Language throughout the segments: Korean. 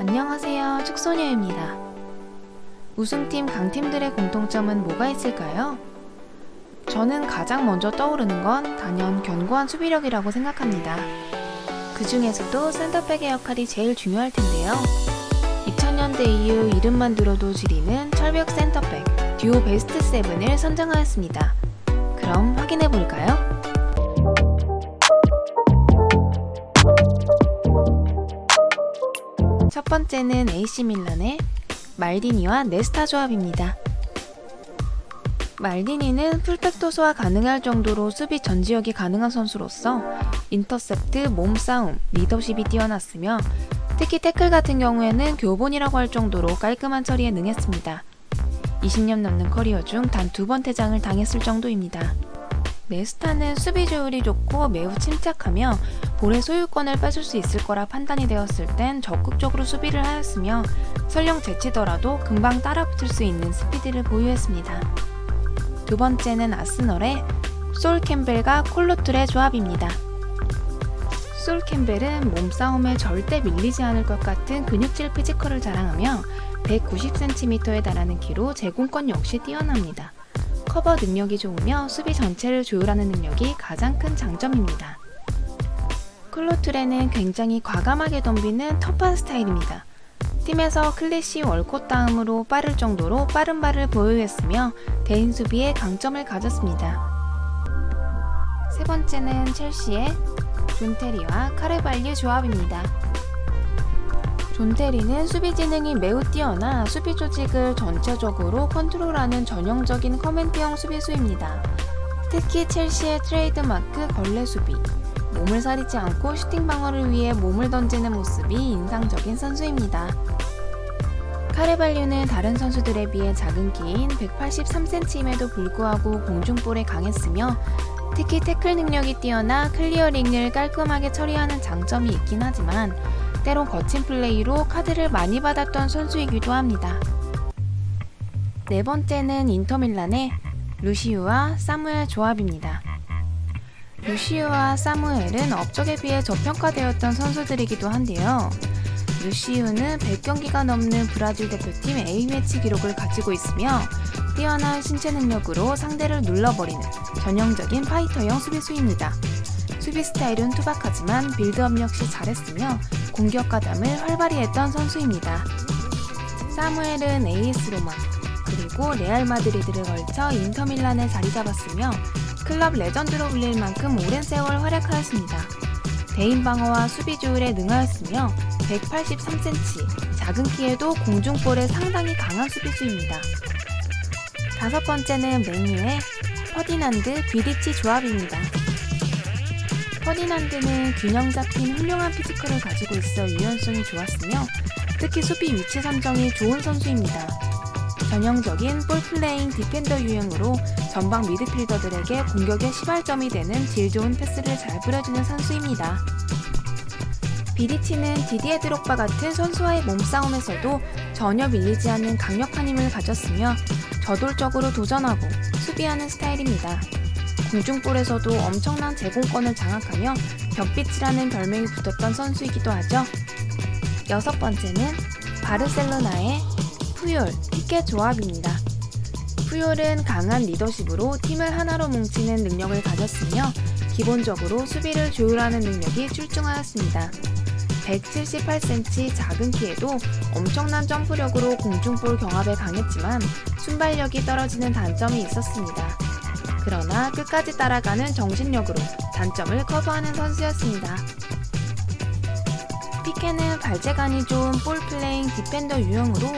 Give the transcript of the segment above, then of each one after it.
안녕하세요, 축소녀입니다. 우승팀 강팀들의 공통점은 뭐가 있을까요? 저는 가장 먼저 떠오르는 건 단연 견고한 수비력이라고 생각합니다. 그 중에서도 센터백의 역할이 제일 중요할 텐데요. 2000년대 이후 이름만 들어도 지리는 철벽 센터백 듀오 베스트 7을 선정하였습니다. 그럼 확인해볼까요? 첫 번째는 AC 밀란의 말디니와 네스타 조합입니다. 말디니는 풀백 토스가 가능할 정도로 수비 전지역이 가능한 선수로서 인터셉트, 몸싸움, 리더십이 뛰어났으며 특히 태클 같은 경우에는 교본이라고 할 정도로 깔끔한 처리에 능했습니다. 20년 넘는 커리어 중 단 2번 퇴장을 당했을 정도입니다. 네스타는 수비 조율이 좋고 매우 침착하며 볼의 소유권을 뺏을 수 있을 거라 판단이 되었을 땐 적극적으로 수비를 하였으며 설령 제치더라도 금방 따라붙을 수 있는 스피드를 보유했습니다. 두 번째는 아스널의 솔 캠벨과 콜로툴의 조합입니다. 솔 캠벨은 몸싸움에 절대 밀리지 않을 것 같은 근육질 피지컬을 자랑하며 190cm에 달하는 키로 제공권 역시 뛰어납니다. 커버 능력이 좋으며 수비 전체를 조율하는 능력이 가장 큰 장점입니다. 콜로툴에는 굉장히 과감하게 덤비는 터프한 스타일입니다. 팀에서 클래시 월콧 다음으로 빠를 정도로 빠른 발을 보유했으며 대인 수비에 강점을 가졌습니다. 세 번째는 첼시의 존 테리와 카르발류 조합입니다. 존 테리는 수비 지능이 매우 뛰어나 수비 조직을 전체적으로 컨트롤하는 전형적인 커맨드형 수비수입니다. 특히 첼시의 트레이드마크 걸레 수비, 몸을 사리지 않고 슈팅 방어를 위해 몸을 던지는 모습이 인상적인 선수입니다. 카르발류는 다른 선수들에 비해 작은 키인 183cm임에도 불구하고 공중볼에 강했으며 특히 태클 능력이 뛰어나 클리어링을 깔끔하게 처리하는 장점이 있긴 하지만 때론 거친 플레이로 카드를 많이 받았던 선수이기도 합니다. 네 번째는 인터밀란의 루시우와 사무엘 조합입니다. 루시우와 사무엘은 업적에 비해 저평가되었던 선수들이기도 한데요. 루시우는 100경기가 넘는 브라질 대표팀 A매치 기록을 가지고 있으며 뛰어난 신체 능력으로 상대를 눌러버리는 전형적인 파이터형 수비수입니다. 수비 스타일은 투박하지만 빌드업 역시 잘했으며 공격 가담을 활발히 했던 선수입니다. 사무엘은 AS 로마 그리고 레알 마드리드를 걸쳐 인터밀란에 자리 잡았으며 클럽 레전드로 불릴 만큼 오랜 세월 활약하였습니다. 대인 방어와 수비 조율에 능하였으며 183cm, 작은 키에도 공중볼에 상당히 강한 수비수입니다. 다섯 번째는 맨유의 퍼디난드, 비디치 조합입니다. 퍼디난드는 균형 잡힌 훌륭한 피지컬을 가지고 있어 유연성이 좋았으며 특히 수비 위치 선정이 좋은 선수입니다. 전형적인 볼플레잉 디펜더 유형으로 전방 미드필더들에게 공격의 시발점이 되는 질 좋은 패스를 잘 뿌려주는 선수입니다. 비디치는 디디에 드록바 같은 선수와의 몸싸움에서도 전혀 밀리지 않는 강력한 힘을 가졌으며 저돌적으로 도전하고 수비하는 스타일입니다. 공중볼에서도 엄청난 제공권을 장악하며 벽빛이라는 별명이 붙었던 선수이기도 하죠. 여섯 번째는 바르셀로나의 푸올, 피케 조합입니다. 푸올은 강한 리더십으로 팀을 하나로 뭉치는 능력을 가졌으며 기본적으로 수비를 조율하는 능력이 출중하였습니다. 178cm 작은 키에도 엄청난 점프력으로 공중볼 경합에 강했지만 순발력이 떨어지는 단점이 있었습니다. 그러나 끝까지 따라가는 정신력으로 단점을 커버하는 선수였습니다. 피케는 발재간이 좋은 볼플레잉 디펜더 유형으로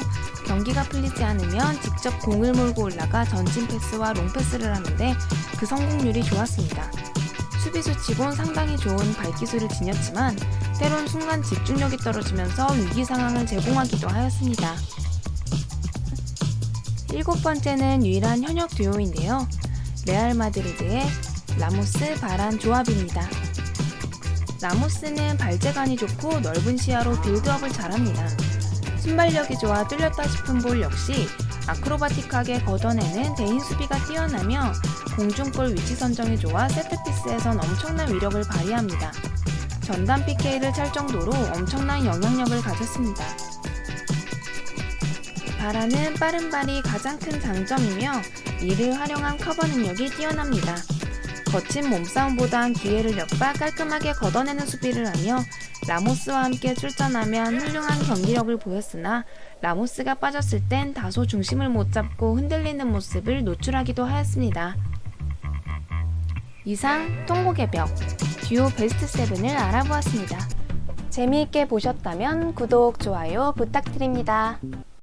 경기가 풀리지 않으면 직접 공을 몰고 올라가 전진 패스와 롱 패스를 하는데 그 성공률이 좋았습니다. 수비수치곤 상당히 좋은 발기술을 지녔지만 때론 순간 집중력이 떨어지면서 위기 상황을 제공하기도 하였습니다. 일곱 번째는 유일한 현역 듀오인데요. 레알 마드리드의 라모스, 바란 조합입니다. 라모스는 발재간이 좋고 넓은 시야로 빌드업을 잘합니다. 순발력이 좋아 뚫렸다 싶은 볼 역시 아크로바틱하게 걷어내는 대인 수비가 뛰어나며 공중볼 위치 선정이 좋아 세트피스에선 엄청난 위력을 발휘합니다. 전담 PK를 찰 정도로 엄청난 영향력을 가졌습니다. 바라는 빠른 발이 가장 큰 장점이며 이를 활용한 커버 능력이 뛰어납니다. 거친 몸싸움보단 기회를 몇 발 깔끔하게 걷어내는 수비를 하며 라모스와 함께 출전하면 훌륭한 경기력을 보였으나 라모스가 빠졌을 땐 다소 중심을 못 잡고 흔들리는 모습을 노출하기도 하였습니다. 이상 통곡의 벽 듀오 베스트 7을 알아보았습니다. 재미있게 보셨다면 구독, 좋아요 부탁드립니다.